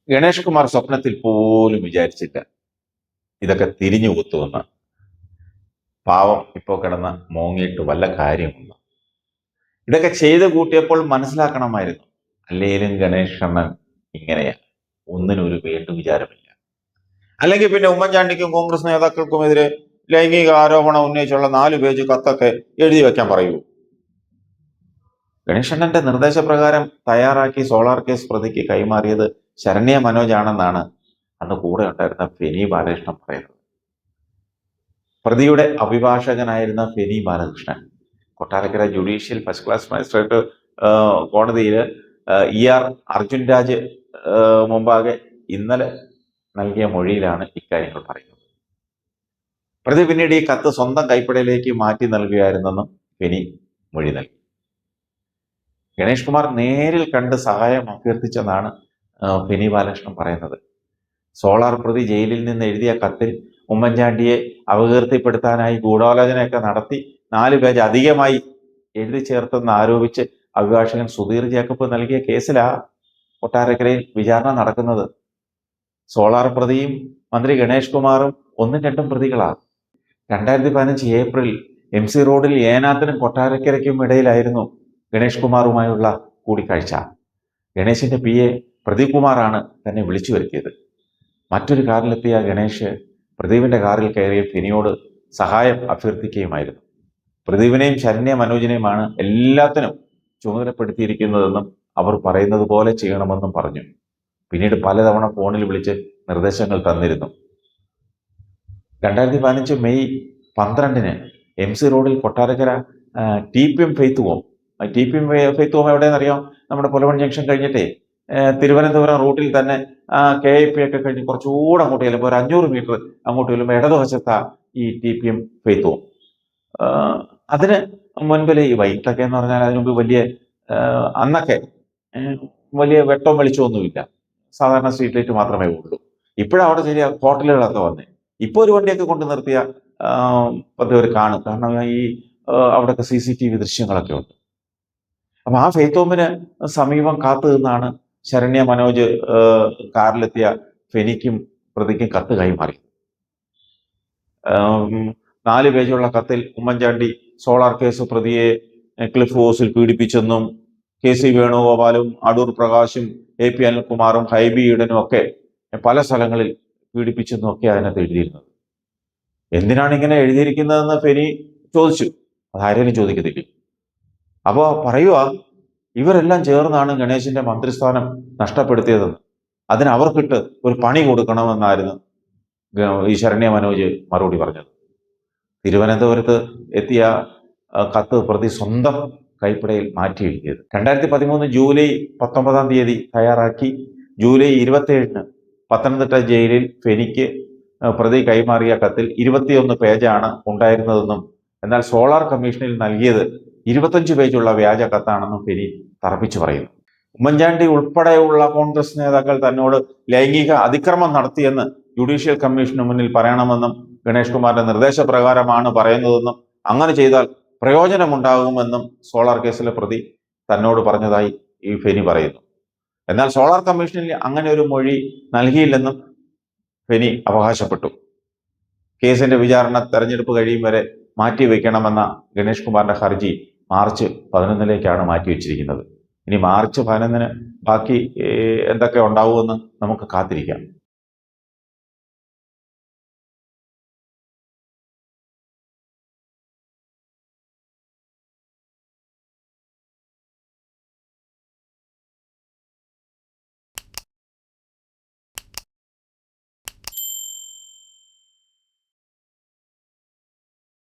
ഗണേഷ് കുമാർ സ്വപ്നത്തിൽ പോലും വിചാരിച്ചില്ല ഇതൊക്കെ തിരിഞ്ഞു കുത്തുമെന്ന്. പാവം ഇപ്പോൾ കിടന്ന് മോങ്ങിയിട്ട് വല്ല കാര്യമുണ്ട്. ഇതൊക്കെ ചെയ്ത് കൂട്ടിയപ്പോൾ മനസ്സിലാക്കണമായിരുന്നു, അല്ലേലും ഗണേഷ് അണ്ണൻ ഇങ്ങനെയാ, ഒന്നിനും ഒരു വേണ്ടു വിചാരമില്ല. അല്ലെങ്കിൽ പിന്നെ ഉമ്മൻചാണ്ടിക്കും കോൺഗ്രസ് നേതാക്കൾക്കുമെതിരെ ലൈംഗിക ആരോപണം ഉന്നയിച്ചുള്ള 4 പേജ് കത്തൊക്കെ എഴുതി വെക്കാൻ പറയൂ. ഗണേശണ്ണന്റെ നിർദ്ദേശപ്രകാരം തയ്യാറാക്കി സോളാർ കേസ് പ്രതിക്ക് കൈമാറിയത് ശരണ്യ മനോജാണെന്നാണ് അന്ന് കൂടെ ഉണ്ടായിരുന്ന ഫെനി ബാലകൃഷ്ണൻ പറയുന്നത്. പ്രതിയുടെ അഭിഭാഷകനായിരുന്ന Feni Balakrishnan Kottarakkara judicial first class magistrate കോടതിയിൽ ER അർജുൻ രാജ് മുമ്പാകെ ഇന്നലെ നൽകിയ മൊഴിയിലാണ് ഇക്കാര്യങ്ങൾ പറയുന്നത്. പ്രതി പിന്നീട് ഈ കത്ത് സ്വന്തം കൈപ്പടയിലേക്ക് മാറ്റി നൽകുകയായിരുന്നെന്നും ഫെനി മൊഴി നൽകി. ഗണേഷ് കുമാർ നേരിൽ കണ്ട് സഹായം അഭ്യർത്ഥിച്ചെന്നാണ് ഫെനി ബാലകൃഷ്ണൻ പറയുന്നത്. സോളാർ പ്രതി ജയിലിൽ നിന്ന് എഴുതിയ കത്തിൽ ഉമ്മൻചാണ്ടിയെ അപകീർത്തിപ്പെടുത്താനായി ഗൂഢാലോചനയൊക്കെ നടത്തി 4 പേജ് അധികമായി എഴുതി ചേർത്തെന്ന് ആരോപിച്ച് അഭിഭാഷകൻ സുധീർ ജേക്കബ് നൽകിയ കേസിലാ കൊട്ടാരക്കരയിൽ വിചാരണ നടക്കുന്നത്. സോളാർ പ്രതിയും മന്ത്രി ഗണേഷ് കുമാറും 1ഉം 2ഉം പ്രതികളാണ്. 2015 ഏപ്രിൽ MC റോഡിൽ ഏനാത്തിനും കൊട്ടാരക്കരയ്ക്കും ഇടയിലായിരുന്നു ഗണേഷ് കുമാറുമായുള്ള കൂടിക്കാഴ്ച. ഗണേശിന്റെ PA പ്രദീപ് കുമാറാണ് തന്നെ വിളിച്ചു വരുത്തിയത്. മറ്റൊരു കാറിലെത്തിയ ഗണേഷ് പ്രദീപിന്റെ കാറിൽ കയറിയ ഫെനിയോട് സഹായം അഭ്യർത്ഥിക്കുകയുമായിരുന്നു. പ്രദീപിനെയും ശരണ്യ മനോജിനെയുമാണ് എല്ലാത്തിനും ചുമതലപ്പെടുത്തിയിരിക്കുന്നതെന്നും അവർ പറയുന്നത് പോലെ ചെയ്യണമെന്നും പറഞ്ഞു. പിന്നീട് പലതവണ ഫോണിൽ വിളിച്ച് നിർദ്ദേശങ്ങൾ തന്നിരുന്നു. 2015 മെയ് 12-ന് MC റോഡിൽ കൊട്ടാരക്കര TPM ഫെയ്ത്ത് ഹോം എവിടെയെന്നറിയാം? നമ്മുടെ പുലവൻ ജംഗ്ഷൻ കഴിഞ്ഞിട്ടേ തിരുവനന്തപുരം റൂട്ടിൽ തന്നെ KIP ഒക്കെ കഴിഞ്ഞ് കുറച്ചുകൂടെ അങ്ങോട്ട് ചെല്ലുമ്പോൾ ഒരു 500 മീറ്റർ അങ്ങോട്ട് ചെല്ലുമ്പോൾ ഇടതുവശത്താ ഈ TPM ഫെയ്ത്ത് ഹോം. അതിന് മുൻപിൽ ഈ വൈകിട്ടൊക്കെ എന്ന് പറഞ്ഞാൽ അതിന് മുമ്പ് അന്നൊക്കെ വലിയ വെട്ടവും വെളിച്ചമൊന്നുമില്ല, സാധാരണ സ്ട്രീറ്റ് ലൈറ്റ് മാത്രമേ ഉള്ളൂ. ഇപ്പോഴാണ് അവിടെ ചെറിയ ഹോട്ടലുകളൊക്കെ വന്നേ. ഇപ്പോൾ ഒരു വണ്ടിയൊക്കെ കൊണ്ട് നിർത്തിയ അവർ കാണും, കാരണം ഈ അവിടെയൊക്കെ CCTV ദൃശ്യങ്ങളൊക്കെ ഉണ്ട്. അപ്പൊ ആ ഫെയ്ത്ത് ഹോമിന് സമീപം കാത്തു നിന്നാണ് ശരണ്യ മനോജ് കാറിലെത്തിയ ഫെനിക്കും പ്രതിക്കും കത്ത് കൈമാറി. 4 പേജുള്ള കത്തിൽ ഉമ്മൻചാണ്ടി സോളാർ കേസ് പ്രതിയെ ക്ലിഫ് ഹൗസിൽ പീഡിപ്പിച്ചെന്നും KC വേണുഗോപാലും അടൂർ പ്രകാശും AP അനിൽകുമാറും ഹൈബി ഈഡനും ഒക്കെ പല സ്ഥലങ്ങളിൽ പീഡിപ്പിച്ചെന്നും ഒക്കെ അതിനകത്ത് എഴുതിയിരുന്നത്. എന്തിനാണ് ഇങ്ങനെ എഴുതിയിരിക്കുന്നതെന്ന് ഫെനി ചോദിച്ചു. അതാരെങ്കിലും ചോദിക്കത്തില്ല. അപ്പോൾ പറയുക, ഇവരെല്ലാം ചേർന്നാണ് ഗണേശിന്റെ മന്ത്രിസ്ഥാനം നഷ്ടപ്പെടുത്തിയതെന്ന്. അതിന് അവർക്കിട്ട് ഒരു പണി കൊടുക്കണമെന്നായിരുന്നു ഈ ശരണ്യ മനോജ് മറുപടി പറഞ്ഞത്. തിരുവനന്തപുരത്ത് എത്തിയ കത്ത് പ്രതി സ്വന്തം കൈപ്പടയിൽ മാറ്റി എഴുതിയത്. 2013 ജൂലൈ 19 തയ്യാറാക്കി ജൂലൈ 27-ന് പത്തനംതിട്ട ജയിലിൽ ഫെനിക്ക് പ്രതി കൈമാറിയ കത്തിൽ 21 പേജാണ് ഉണ്ടായിരുന്നതെന്നും എന്നാൽ സോളാർ കമ്മീഷനിൽ നൽകിയത് 25 പേജുള്ള വ്യാജ കത്താണെന്നും ഫെനി തറപ്പിച്ചു പറയുന്നു. ഉമ്മൻചാണ്ടി ഉൾപ്പെടെയുള്ള കോൺഗ്രസ് നേതാക്കൾ തന്നോട് ലൈംഗിക അതിക്രമം നടത്തിയെന്ന് ജുഡീഷ്യൽ കമ്മീഷന് മുന്നിൽ പറയണമെന്നും ഗണേഷ് കുമാറിന്റെ നിർദ്ദേശപ്രകാരമാണ് പറയുന്നതെന്നും അങ്ങനെ ചെയ്താൽ പ്രയോജനമുണ്ടാകുമെന്നും സോളാർ കേസിലെ പ്രതി തന്നോട് പറഞ്ഞതായി ഈ ഫെനി പറയുന്നു. എന്നാൽ സോളാർ കമ്മീഷനിൽ അങ്ങനെ ഒരു മൊഴി നൽകിയില്ലെന്നും ഫെനി അവകാശപ്പെട്ടു. കേസിന്റെ വിചാരണ തെരഞ്ഞെടുപ്പ് കഴിയും വരെ മാറ്റിവെക്കണമെന്ന ഗണേഷ് കുമാറിന്റെ ഹർജി മാർച്ച് 11-ലേക്കാണ് മാറ്റിവെച്ചിരിക്കുന്നത്. ഇനി മാർച്ച് 11-ന് ബാക്കി എന്തൊക്കെ ഉണ്ടാവുമെന്ന് നമുക്ക് കാത്തിരിക്കാം.